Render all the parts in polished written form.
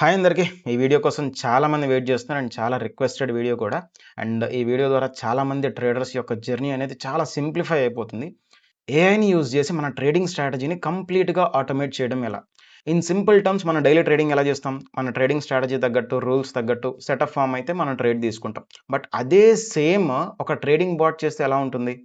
Hi అందరికీ. ఈ video కోసం చాలామంది వెయిట్ చేస్తున్నారు అండ్ చాలా రిక్వెస్టెడ్ వీడియో కూడా. అండ్ ఈ వీడియో ద్వారా చాలామంది ట్రేడర్స్ యొక్క జర్నీ అనేది చాలా సింప్లిఫై అయిపోతుంది. ఏఐని యూజ్ చేసి మన ట్రేడింగ్ స్ట్రాటజీని కంప్లీట్‌గా ఆటోమేట్ చేయడం ఎలా? ఇన్ సింపుల్ టర్మ్స్ మన డైలీ ట్రేడింగ్ ఎలా చేస్తాం? మన ట్రేడింగ్ స్ట్రాటజీ తగ్గట్టు, రూల్స్ తగ్గట్టు సెటప్ ఫార్మ్ అయితే మనం ట్రేడ్ తీసుకుంటాం. బట్ అదే సేమ్ ఒక ట్రేడింగ్ బాట్ చేస్తే ఎలా ఉంటుంది?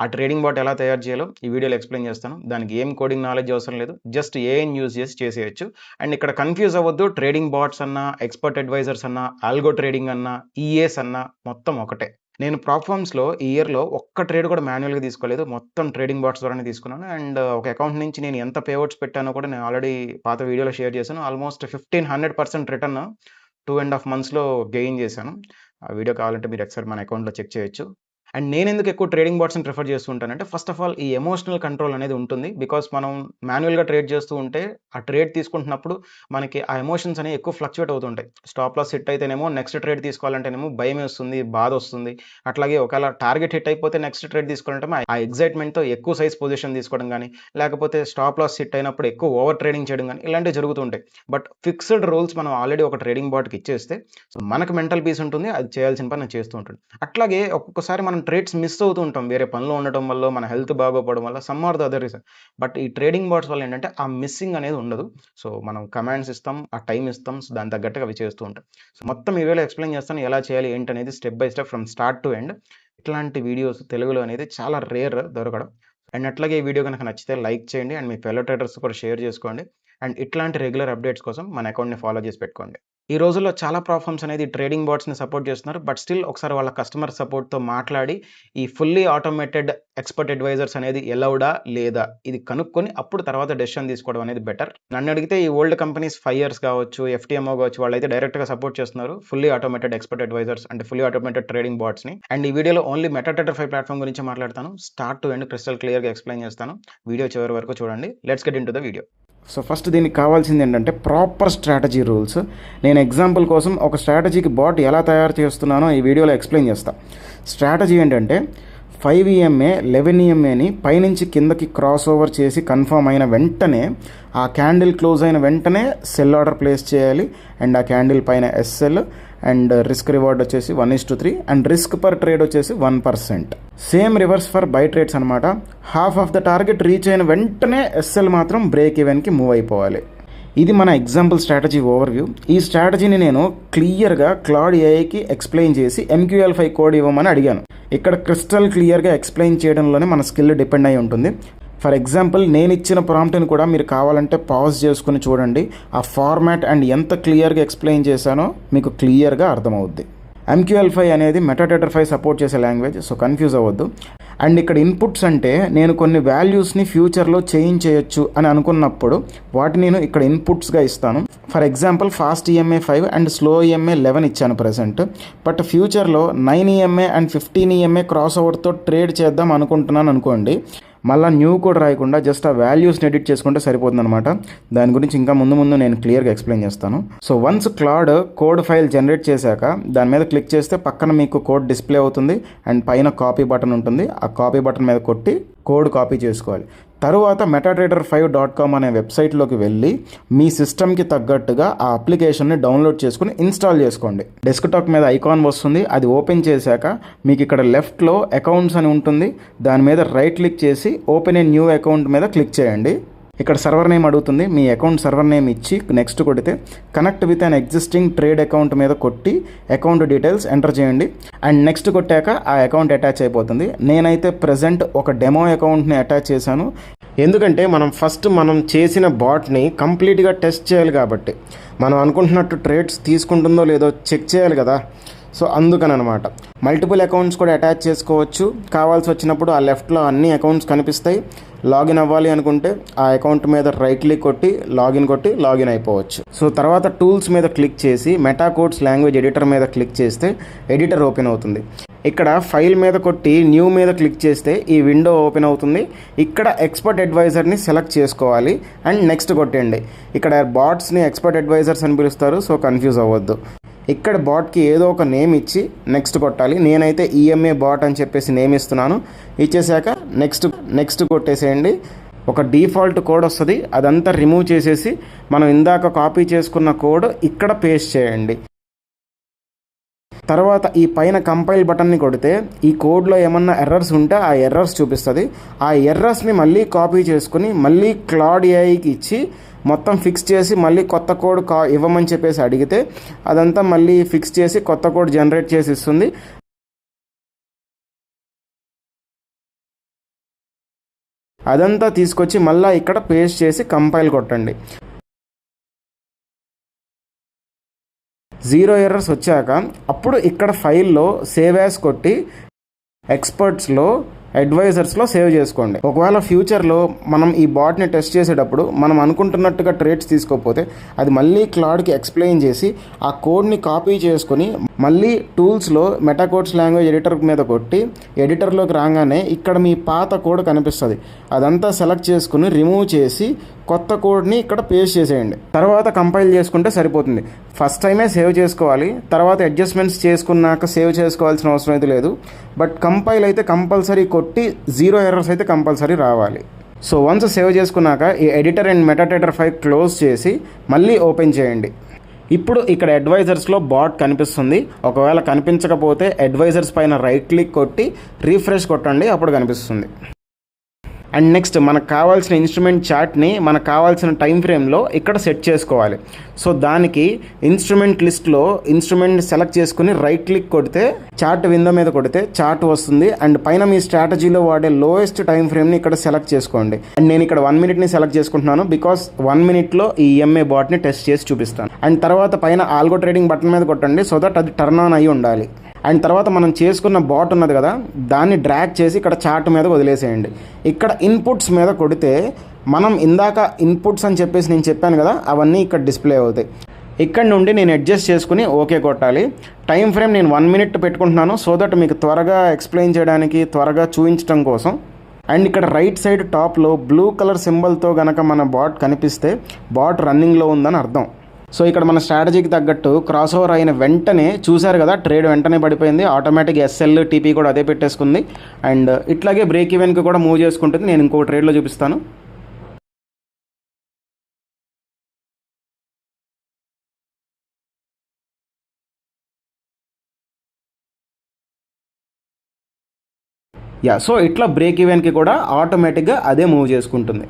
ఆ ట్రేడింగ్ బాట్ ఎలా తయారు చేయాలో ఈ వీడియోలో ఎక్స్‌ప్లెయిన్ చేస్తాను. దానికి ఏం కోడింగ్ నాలెడ్జ్ అవసరం లేదు. జస్ట్ ఏఐని యూజ్ చేసి చేసేయొచ్చు. అండ్ ఇక్కడ కన్‌ఫ్యూజ్ అవ్వద్దు. ట్రేడింగ్ బాట్స్ అన్నా, ఎక్స్‌పర్ట్ అడ్వైజర్స్ అన్నా, ఆల్గో ట్రేడింగ్ అన్నా, ఈఏస్ అన్నా మొత్తం ఒకటే. నేను ప్రాప్‌ఫార్మ్స్‌లో ఈ ఇయర్‌లో ఒక్క ట్రేడ్ కూడా మాన్యుయల్‌గా తీసుకోలేదు. మొత్తం ట్రేడింగ్ బాట్స్ ద్వారానే తీసుకున్నాను. అండ్ ఒక అకౌంట్ నుంచి నేను ఎంత పేఅవుట్స్ పెట్టానో కూడా నేను ఆల్రెడీ పాత వీడియోలో షేర్ చేశాను. ఆల్మోస్ట్ 100% రిటర్న్ 2.5 మంత్స్‌లో గెయిన్ చేశాను. ఆ వీడియో కావాలంటే మీరు ఒకసారి మన అకౌంట్‌లో చెక్ చేయొచ్చు. అండ్ నేనెందుకు ఎక్కువ ట్రేడింగ్ బాట్స్‌ని ప్రిఫర్ చేస్తూ ఉంటానంటే, ఫస్ట్ ఆఫ్ ఆల్ ఈ ఎమోషనల్ కంట్రోల్ అనేది ఉంటుంది. బికాజ్ మనం మాన్యుయల్‌గా ట్రేడ్ చేస్తూ ఉంటే, ఆ ట్రేడ్ తీసుకుంటున్నప్పుడు మనకి ఆ ఎమోషన్స్ అనేవి ఎక్కువ ఫ్లక్చుయేట్ అవుతుంటాయి. స్టాప్ లాస్ హిట్ అయితేనేమో నెక్స్ట్ ట్రేడ్ తీసుకోవాలంటేనేమో భయమేస్తుంది, బాధొస్తుంది. అట్లాగే ఒకవేళ టార్గెట్ హిట్ అయిపోతే నెక్స్ట్ ట్రేడ్ తీసుకోవాలంటే ఆ ఎక్సైట్‌మెంట్‌తో ఎక్కువ సైజ్ పొజిషన్ తీసుకోవడం గానీ, లేకపోతే స్టాప్ లాస్ హిట్ అయినప్పుడు ఎక్కువ ఓవర్ ట్రేడింగ్ చేయడం గానీ, ఇలాంటివి జరుగుతూ ఉంటాయి. బట్ ఫిక్స్డ్ రూల్స్ మనం ఆల్రెడీ ఒక ట్రేడింగ్ బాట్‌కి ఇచ్చేస్తే, సో మనకు మెంటల్ పీస్ ఉంటుంది. అది చేయాల్సిన పని అది చేస్తూ ఉంటుంది. అట్లాగే ఒక్కొక్కసారి మనం ట్రేడ్స్ మిస్ అవుతూ ఉంటాం. వేరే పనిలో ఉండటం వల్లో, మన హెల్త్ బాగోకపోవడం వల్ల, some are the other reason. But ఈ ట్రేడింగ్ బాట్స్ వల్ల ఏంటంటే, ఆ మిస్సింగ్ అనేది ఉండదు. సో మనం కమాండ్స్ ఇస్తాం, ఆ టైమ్ ఇస్తాం. సో దానికి తగ్గట్టుగా అవి చేస్తూ ఉంటాం. సో మొత్తం ఈ వీడియోలో ఎక్స్‌ప్లెయిన్ చేస్తాను. ఎలా చేయాలి ఏంటనేది step by step from start to end. ఇట్లాంటి వీడియోస్ తెలుగులో అనేది చాలా రేర్ దొరకడం. అండ్ అట్లాగే ఈ వీడియో గనుక నచ్చితే లైక్ చేయండి. అండ్ మీ ఫెలో ట్రేడర్స్ కూడా షేర్ చేసుకోండి. అండ్ ఇట్లాంటి రెగ్యులర్ అప్డేట్స్ కోసం మన అకౌంట్‌ని ఫాలో చేసి పెట్టుకోండి. ఈ రోజుల్లో చాలా ప్లాట్‌ఫార్మ్స్ అనేది ట్రేడింగ్ బాట్స్‌ని సపోర్ట్ చేస్తున్నారు. బట్ స్టిల్ ఒకసారి వాళ్ళ కస్టమర్ సపోర్ట్‌తో మాట్లాడి, ఈ ఫుల్లీ ఆటోమేటెడ్ ఎక్స్‌పర్ట్ అడ్వైజర్స్ అనేది అలౌడా? లేదా? ఇది కనుక్కొని అప్పుడు తర్వాత డెసిషన్ తీసుకోవడం అనేది బెటర్. నన్నడిగితే ఈ ఓల్డ్ కంపెనీస్ 5 ఇయర్స్ కావచ్చు, ఎఫ్‌టిఎంఓ కావచ్చు, వాళ్ళైతే డైరెక్ట్‌గా సపోర్ట్ చేస్తున్నారు. ఫుల్లీ ఆటోమేటెడ్ ఎక్స్‌పర్ట్ అడ్వైజర్స్ అంటే ఫుల్లీ ఆటోమేటెడ్ ట్రేడింగ్ బాట్స్‌ని. అండ్ ఈ వీడియోలో ఓన్లీ మెటాట్రేడర్ 5 ప్లాట్‌ఫార్మ్ గురించి మాట్లాడతాను. స్టార్ట్ టు ఎండ్ క్రిస్టల్ క్లియర్‌గా ఎక్స్‌ప్లెయిన్ చేస్తాను. వీడియో చివరి వరకు చూడండి. Let's get into the video. So first దీనికి కావాల్సింది ఏంటంటే ప్రాపర్ స్ట్రాటజీ రూల్స్. నేను ఎగ్జాంపుల్ కోసం ఒక స్ట్రాటజీకి బాట్ ఎలా తయారు చేస్తున్నానో ఈ వీడియోలో ఎక్స్ప్లెయిన్ చేస్తాను. స్ట్రాటజీ ఏంటంటే 5 EMA 11 EMAని పైనుంచి కిందకి క్రాస్ ఓవర్ చేసి కన్ఫర్మ్ అయిన వెంటనే, ఆ క్యాండిల్ క్లోజ్ అయిన వెంటనే సెల్ ఆర్డర్ ప్లేస్ చేయాలి. అండ్ ఆ క్యాండిల్ పైన ఎస్ఎల్ అండ్ రిస్క్ రివార్డ్ వచ్చేసి 1:3 అండ్ రిస్క్ పర్ ట్రేడ్ వచ్చేసి 1%. Same reverse for buy trades అనమాట. Half of the target reach అయిన వెంటనే ఎస్ఎల్ మాత్రం బ్రేక్ ఈవెన్కి మూవ్ అయిపోవాలి. ఇది మన ఎగ్జాంపుల్ స్ట్రాటజీ ఓవర్వ్యూ. ఈ స్ట్రాటజీని నేను క్లియర్గా క్లౌడ్ ఏఐకి ఎక్స్ప్లెయిన్ చేసి MQL5 కోడ్ ఇవ్వమని అడిగాను. ఇక్కడ క్రిస్టల్ క్లియర్గా ఎక్స్ప్లెయిన్ చేయడంలోనే మన స్కిల్ డిపెండ్ అయి ఉంటుంది. ఫర్ ఎగ్జాంపుల్ నేను ఇచ్చిన ప్రాంప్ట్ని కూడా మీరు కావాలంటే పాజ్ చేసుకుని చూడండి. ఆ ఫార్మాట్ అండ్ ఎంత క్లియర్గా ఎక్స్ప్లెయిన్ చేశానో మీకు క్లియర్గా అర్థమవుద్ది. MQL5 అనేది మెటాట్రేడర్ 5 సపోర్ట్ చేసే లాంగ్వేజ్. సో కన్ఫ్యూజ్ అవ్వద్దు. అండ్ ఇక్కడ ఇన్పుట్స్ అంటే నేను కొన్ని వాల్యూస్ని ఫ్యూచర్లో చేంజ్ చేయొచ్చు అని అనుకున్నప్పుడు వాటిని నేను ఇక్కడ ఇన్పుట్స్గా ఇస్తాను. For example fast EMA 5 and slow EMA 11 ఇచ్చాను ప్రజెంట్. బట్ ఫ్యూచర్లో 9 EMA అండ్ 15 EMA క్రాస్ ఓవర్తో ట్రేడ్ చేద్దాం అనుకుంటున్నాను అనుకోండి. మళ్ళీ న్యూ కోడ్ రాయకుండా జస్ట్ ఆ వాల్యూస్ని ఎడిట్ చేసుకుంటే సరిపోతుంది అనమాట. దాని గురించి ఇంకా ముందు నేను క్లియర్గా ఎక్స్ప్లెయిన్ చేస్తాను. So once cloud code file generate చేశాక దాని మీద క్లిక్ చేస్తే పక్కన మీకు కోడ్ డిస్ప్లే అవుతుంది అండ్ పైన కాపీ బటన్ ఉంటుంది. ఆ కాపీ బటన్ మీద కొట్టి కోడ్ కాపీ చేసుకోవాలి. తరువాత metatrader5.com అనే వెబ్సైట్లోకి వెళ్ళి మీ సిస్టమ్కి తగ్గట్టుగా ఆ అప్లికేషన్ని డౌన్లోడ్ చేసుకుని ఇన్స్టాల్ చేసుకోండి. డెస్క్టాప్ మీద ఐకాన్ వస్తుంది. అది ఓపెన్ చేశాక మీకు ఇక్కడ లెఫ్ట్లో అకౌంట్స్ అని ఉంటుంది. దాని మీద రైట్ క్లిక్ చేసి ఓపెన్ ఏ న్యూ అకౌంట్ మీద క్లిక్ చేయండి. ఇక్కడ సర్వర్ నేమ్ అడుగుతుంది. మీ అకౌంట్ సర్వర్ నేమ్ ఇచ్చి నెక్స్ట్ కొడితే connect with an existing trade account మీద కొట్టి అకౌంట్ డీటెయిల్స్ ఎంటర్ చేయండి. అండ్ నెక్స్ట్ కొట్టాక ఆ అకౌంట్ అటాచ్ అయిపోతుంది. నేనైతే ప్రజెంట్ ఒక డెమో అకౌంట్ని అటాచ్ చేశాను. ఎందుకంటే మనం చేసిన బాట్ని కంప్లీట్గా టెస్ట్ చేయాలి కాబట్టి, మనం అనుకుంటున్నట్టు ట్రేడ్స్ తీసుకుంటుందో లేదో చెక్ చేయాలి కదా. సో అందుకని అనమాట. మల్టిపుల్ అకౌంట్స్ కూడా అటాచ్ చేసుకోవచ్చు. కావాల్సి వచ్చినప్పుడు ఆ లెఫ్ట్లో అన్ని అకౌంట్స్ కనిపిస్తాయి. లాగిన్ అవ్వాలి అనుకుంటే ఆ అకౌంట్ మీద రైట్ క్లిక్ కొట్టి లాగిన్ అయిపోవచ్చు. సో తర్వాత టూల్స్ మీద క్లిక్ చేసి మెటాకోడ్స్ లాంగ్వేజ్ ఎడిటర్ మీద క్లిక్ చేస్తే ఎడిటర్ ఓపెన్ అవుతుంది. ఇక్కడ ఫైల్ మీద కొట్టి న్యూ మీద క్లిక్ చేస్తే ఈ విండో ఓపెన్ అవుతుంది. ఇక్కడ ఎక్స్పర్ట్ అడ్వైజర్ని సెలెక్ట్ చేసుకోవాలి అండ్ నెక్స్ట్ కొట్టండి. ఇక్కడ బాట్స్ని ఎక్స్పర్ట్ అడ్వైజర్స్ అని పిలుస్తారు. సో కన్ఫ్యూజ్ అవ్వద్దు. ఇక్కడ బాట్కి ఏదో ఒక నేమ్ ఇచ్చి నెక్స్ట్ కొట్టాలి. నేనైతే EMA బాట్ అని చెప్పేసి నేమ్ ఇస్తున్నాను. ఇచ్చేసాక నెక్స్ట్ కొట్టేసేయండి. ఒక డిఫాల్ట్ కోడ్ వస్తుంది, అదంతా రిమూవ్ చేసేసి మనం ఇందాక కాపీ చేసుకున్న కోడ్ ఇక్కడ పేస్ట్ చేయండి. తర్వాత ఈ పైన కంపైల్ బటన్ని కొడితే ఈ కోడ్లో ఏమన్నా ఎర్రర్స్ ఉంటే ఆ ఎర్రర్స్ చూపిస్తుంది. ఆ ఎర్రర్స్ని మళ్ళీ కాపీ చేసుకుని మళ్ళీ క్లాడ్ ఏఐకి ఇచ్చి మొత్తం ఫిక్స్ చేసి మళ్ళీ కొత్త కోడ్ ఇవ్వమని చెప్పేసి అడిగితే అదంతా మళ్ళీ ఫిక్స్ చేసి కొత్త కోడ్ జనరేట్ చేసి ఇస్తుంది. అదంతా తీసుకొచ్చి మళ్ళీ ఇక్కడ పేస్ట్ చేసి కంపైల్ కొట్టండి. 0 ఎర్రర్స్ వచ్చాక అప్పుడు ఇక్కడ ఫైల్లో సేవ్ యాస్ కొట్టి ఎక్స్పర్ట్స్లో అడ్వైజర్స్లో సేవ్ చేసుకోండి. ఒకవేళ ఫ్యూచర్లో మనం ఈ బాట్ని టెస్ట్ చేసేటప్పుడు మనం అనుకుంటున్నట్టుగా ట్రేడ్స్ తీసుకోకపోతే అది మళ్ళీ క్లాడ్కి ఎక్స్ప్లెయిన్ చేసి ఆ కోడ్ని కాపీ చేసుకొని మళ్ళీ టూల్స్లో మెటాకోడ్స్ లాంగ్వేజ్ ఎడిటర్ మీద కొట్టి ఎడిటర్లోకి రాగానే ఇక్కడ మీ పాత కోడ్ కనిపిస్తుంది. అదంతా సెలెక్ట్ చేసుకుని రిమూవ్ చేసి కొత్త కోడ్ని ఇక్కడ పేస్ట్ చేసేయండి. తర్వాత కంపైల్ చేసుకుంటే సరిపోతుంది. ఫస్ట్ టైమే సేవ్ చేసుకోవాలి, తర్వాత అడ్జస్ట్మెంట్స్ చేసుకున్నాక సేవ్ చేసుకోవాల్సిన అవసరం అయితే లేదు. బట్ కంపైల్ అయితే కంపల్సరీ కొట్టి 0 ఎర్రర్స్ అయితే కంపల్సరీ రావాలి. సో వన్స్ సేవ్ చేసుకున్నాక ఈ editor and metadata file close చేసి మళ్ళీ ఓపెన్ చేయండి. ఇప్పుడు ఇక్కడ అడ్వైజర్స్లో బాట్ కనిపిస్తుంది. ఒకవేళ కనిపించకపోతే అడ్వైజర్స్ పైన రైట్ క్లిక్ కొట్టి రీఫ్రెష్ కొట్టండి, అప్పుడు కనిపిస్తుంది. అండ్ నెక్స్ట్ మనకు కావాల్సిన ఇన్స్ట్రుమెంట్ చార్ట్ని మనకు కావాల్సిన టైం ఫ్రేమ్లో ఇక్కడ సెట్ చేసుకోవాలి. సో దానికి ఇన్స్ట్రుమెంట్ లిస్ట్లో ఇన్స్ట్రుమెంట్ సెలెక్ట్ చేసుకుని రైట్ క్లిక్ కొడితే చార్ట్ విండో మీద కొడితే చార్ట్ వస్తుంది. అండ్ పైన మీ స్ట్రాటజీలో వాడే లోయెస్ట్ టైం ఫ్రేమ్ని ఇక్కడ సెలెక్ట్ చేసుకోండి. అండ్ నేను ఇక్కడ 1 మినిట్ని సెలెక్ట్ చేసుకుంటున్నాను, బికాస్ 1 మినిట్లో ఈ EMA బాట్ని టెస్ట్ చేసి చూపిస్తాను. అండ్ తర్వాత పైన ఆల్గో ట్రేడింగ్ బటన్ మీద కొట్టండి, సో దట్ అది టర్న్ ఆన్ అయ్యి ఉండాలి. అండ్ తర్వాత మనం చేసుకున్న బాట్ ఉన్నది కదా, దాన్ని డ్రాగ్ చేసి ఇక్కడ చార్ట్ మీద వదిలేసేయండి. ఇక్కడ ఇన్పుట్స్ మీద కొడితే మనం ఇందాక ఇన్పుట్స్ అని చెప్పేసి నేను చెప్పాను కదా, అవన్నీ ఇక్కడ డిస్ప్లే అవుతాయి. ఇక్కడ నుండి నేను అడ్జస్ట్ చేసుకుని ఓకే కొట్టాలి. టైం ఫ్రేమ్ నేను 1 మినిట్ పెట్టుకుంటున్నాను, సో దట్ మీకు త్వరగా ఎక్స్ప్లెయిన్ చేయడానికి, త్వరగా చూపించడం కోసం. అండ్ ఇక్కడ రైట్ సైడ్ టాప్లో బ్లూ కలర్ సింబల్తో కనుక మన బాట్ కనిపిస్తే బాట్ రన్నింగ్లో ఉందని అర్థం. సో ఇక్కడ మన స్ట్రాటజీకి తగ్గట్టు క్రాస్ ఓవర్ అయిన వెంటనే చూశారు కదా, ట్రేడ్ వెంటనే పడిపోయింది. ఆటోమేటిక్ SL TP కూడా అదే పెట్టేసుకుంది. అండ్ ఇట్లాగే బ్రేక్ ఈవెన్కి కూడా మూవ్ చేసుకుంటుంది. నేను ఇంకో ట్రేడ్లో చూపిస్తాను. సో ఇట్లా బ్రేక్ ఈవెన్కి కూడా ఆటోమేటిక్గా అదే మూవ్ చేసుకుంటుంది.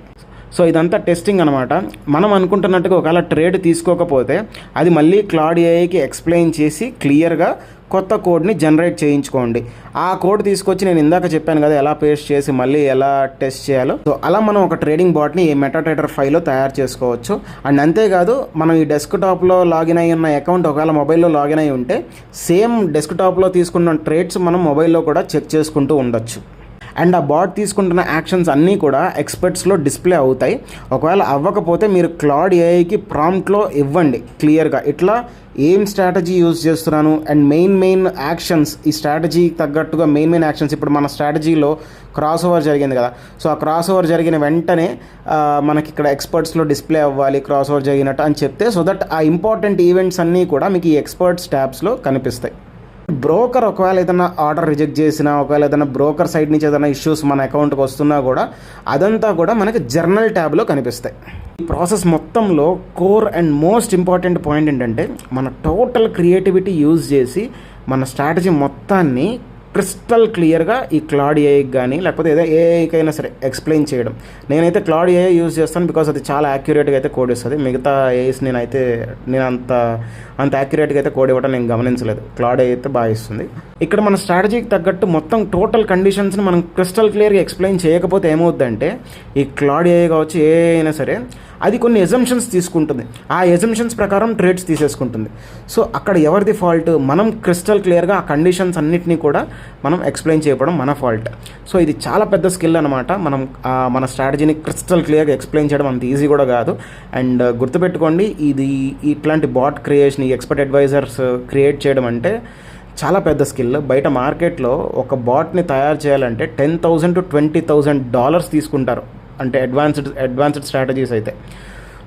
సో ఇదంతా టెస్టింగ్ అనమాట. మనం అనుకుంటున్నట్టుగా ఒకవేళ ట్రేడ్ తీసుకోకపోతే అది మళ్ళీ క్లాడ్ ఏఐకి ఎక్స్ప్లెయిన్ చేసి క్లియర్గా కొత్త కోడ్ని జనరేట్ చేయించుకోండి. ఆ కోడ్ తీసుకొచ్చి నేను ఇందాక చెప్పాను కదా ఎలా పేస్ట్ చేసి మళ్ళీ ఎలా టెస్ట్ చేయాలో, సో అలా మనం ఒక ట్రేడింగ్ బాట్ని ఈ మెటాడేటా ఫైల్లో తయారు చేసుకోవచ్చు. అండ్ అంతేకాదు మనం ఈ డెస్క్టాప్లో లాగిన్ అయి ఉన్న అకౌంట్ ఒకవేళ మొబైల్లో లాగిన్ అయి ఉంటే సేమ్ డెస్క్టాప్లో తీసుకున్న ట్రేడ్స్ మనం మొబైల్లో కూడా చెక్ చేసుకుంటూ ఉండొచ్చు. అండ్ ఆ బాట్ తీసుకుంటున్న యాక్షన్స్ అన్నీ కూడా ఎక్స్పర్ట్స్లో డిస్ప్లే అవుతాయి. ఒకవేళ అవ్వకపోతే మీరు క్లాడ్ ఏఐకి ప్రాంప్ట్లో ఇవ్వండి క్లియర్గా, ఇట్లా ఏం స్ట్రాటజీ యూజ్ చేస్తున్నాను అండ్ మెయిన్ యాక్షన్స్, ఈ స్ట్రాటజీ తగ్గట్టుగా మెయిన్ యాక్షన్స్. ఇప్పుడు మన స్ట్రాటజీలో క్రాస్ ఓవర్ జరిగింది కదా, సో ఆ క్రాస్ ఓవర్ జరిగిన వెంటనే మనకి ఇక్కడ ఎక్స్పర్ట్స్లో డిస్ప్లే అవ్వాలి క్రాస్ ఓవర్ జరిగినట్టు అని చెప్తే, సో దట్ ఆ ఇంపార్టెంట్ ఈవెంట్స్ అన్నీ కూడా మీకు ఈ ఎక్స్పర్ట్స్ ట్యాబ్స్లో కనిపిస్తాయి. బ్రోకర్ ఒకవేళ ఏదైనా ఆర్డర్ రిజెక్ట్ చేసినా, ఒకవేళ ఏదైనా బ్రోకర్ సైడ్ నుంచి ఏదైనా ఇష్యూస్ మన అకౌంట్కి వస్తున్నా కూడా అదంతా కూడా మనకి జర్నల్ ట్యాబ్లో కనిపిస్తాయి. ఈ ప్రాసెస్ మొత్తంలో core and most important point ఏంటంటే మన టోటల్ క్రియేటివిటీ యూజ్ చేసి మన స్ట్రాటజీ మొత్తాన్ని క్రిస్టల్ క్లియర్గా ఈ క్లాడ్ ఏఐకి కానీ లేకపోతే ఏదో ఏఐకైనా సరే ఎక్స్ప్లెయిన్ చేయడం. నేనైతే క్లాడ్ ఏఐ యూజ్ చేస్తాను, బికాస్ అది చాలా యాక్యురేట్గా అయితే కోడ్ ఇస్తుంది. మిగతా ఏఐస్ నేను అంత యాక్యురేట్గా అయితే కోడ్ ఇవ్వడం నేను గమనించలేదు. క్లాడ్ ఏఐ అయితే బాగా ఇస్తుంది. ఇక్కడ మన స్ట్రాటజీకి తగ్గట్టు మొత్తం టోటల్ కండిషన్స్ని మనం క్రిస్టల్ క్లియర్గా ఎక్స్ప్లెయిన్ చేయకపోతే ఏమవుద్దంటే ఈ క్లాడ్ ఏఐ కావచ్చు ఏ అయినా సరే అది కొన్ని ఎజంప్షన్స్ తీసుకుంటుంది. ఆ ఎజంప్షన్స్ ప్రకారం ట్రేడ్స్ తీసేసుకుంటుంది. సో అక్కడ ఎవరిది ఫాల్ట్? మనం క్రిస్టల్ క్లియర్గా ఆ కండిషన్స్ అన్నిటినీ కూడా మనం ఎక్స్ప్లెయిన్ చేయడం మన ఫాల్ట్. సో ఇది చాలా పెద్ద స్కిల్ అనమాట. మనం మన స్ట్రాటజీని క్రిస్టల్ క్లియర్గా ఎక్స్ప్లెయిన్ చేయడం అంత ఈజీ కూడా కాదు. అండ్ గుర్తుపెట్టుకోండి, ఇది ఇట్లాంటి బాట్ క్రియేషన్, ఈ ఎక్స్పర్ట్ అడ్వైజర్స్ క్రియేట్ చేయడం అంటే చాలా పెద్ద స్కిల్. బయట మార్కెట్లో ఒక బాట్ని తయారు చేయాలంటే $10,000 to $20,000 తీసుకుంటారు, అంటే అడ్వాన్స్డ్ స్ట్రాటజీస్ అయితే.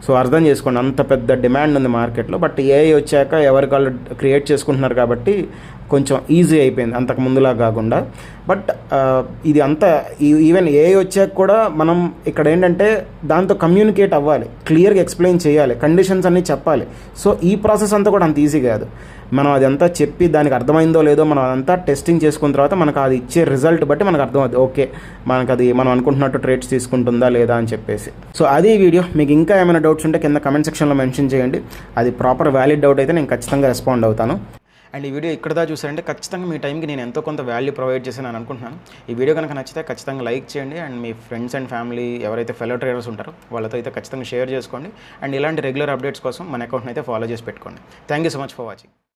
సో అర్థం చేసుకోండి, అంత పెద్ద డిమాండ్ ఉంది మార్కెట్లో. బట్ ఏఐ వచ్చాక ఎవరికి వాళ్ళు క్రియేట్ చేసుకుంటున్నారు కాబట్టి కొంచెం ఈజీ అయిపోయింది అంతకు ముందులా కాకుండా. బట్ ఇది అంతా ఈవెన్ ఏఐ వచ్చాక కూడా మనం ఇక్కడ ఏంటంటే దాంతో కమ్యూనికేట్ అవ్వాలి, క్లియర్గా ఎక్స్ప్లెయిన్ చేయాలి, కండిషన్స్ అన్నీ చెప్పాలి. సో ఈ ప్రాసెస్ అంతా కూడా అంత ఈజీ కాదు. మనం అదంతా చెప్పి దానికి అర్థమైందో లేదో మనం అదంతా టెస్టింగ్ చేసుకున్న తర్వాత మనకు అది ఇచ్చే రిజల్ట్ బట్టి మనకు అర్థమవుతుంది, ఓకే మనకు అది మనం అనుకుంటున్నట్టు ట్రేడ్స్ తీసుకుంటుందా లేదా అని చెప్పేసి. సో అది ఈ వీడియో. మీకు ఇంకా ఏమైనా డౌట్స్ ఉంటే కింద కమెంట్ సెక్షన్లో మెన్షన్ చేయండి. అది ప్రాపర్ వ్యాలిడ్ డౌట్ అయితే నేను ఖచ్చితంగా రెస్పాండ్ అవుతాను. అండ్ ఈ వీడియో ఇక్కడ దాకా చూసారంటే ఖచ్చితంగా మీ టైంకి నేను ఎంతో కొంత వాల్యూ ప్రొవైడ్ చేశాను అనుకుంటున్నాను. ఈ వీడియో కనుక నచ్చితే ఖచ్చితంగా లైక్ చేయండి. And me friends and family ఎవరైతే ఫెలో ట్రేడర్స్ ఉంటారో వాళ్ళతో అయితే ఖచ్చితంగా షేర్ చేసుకోండి. అండ్ ఇలాంటి రెగ్యులర్ అప్డేట్స్ కోసం మన అకౌంట్ని అయితే ఫాలో చేసి పెట్టుకోండి. Thank you so much for watching.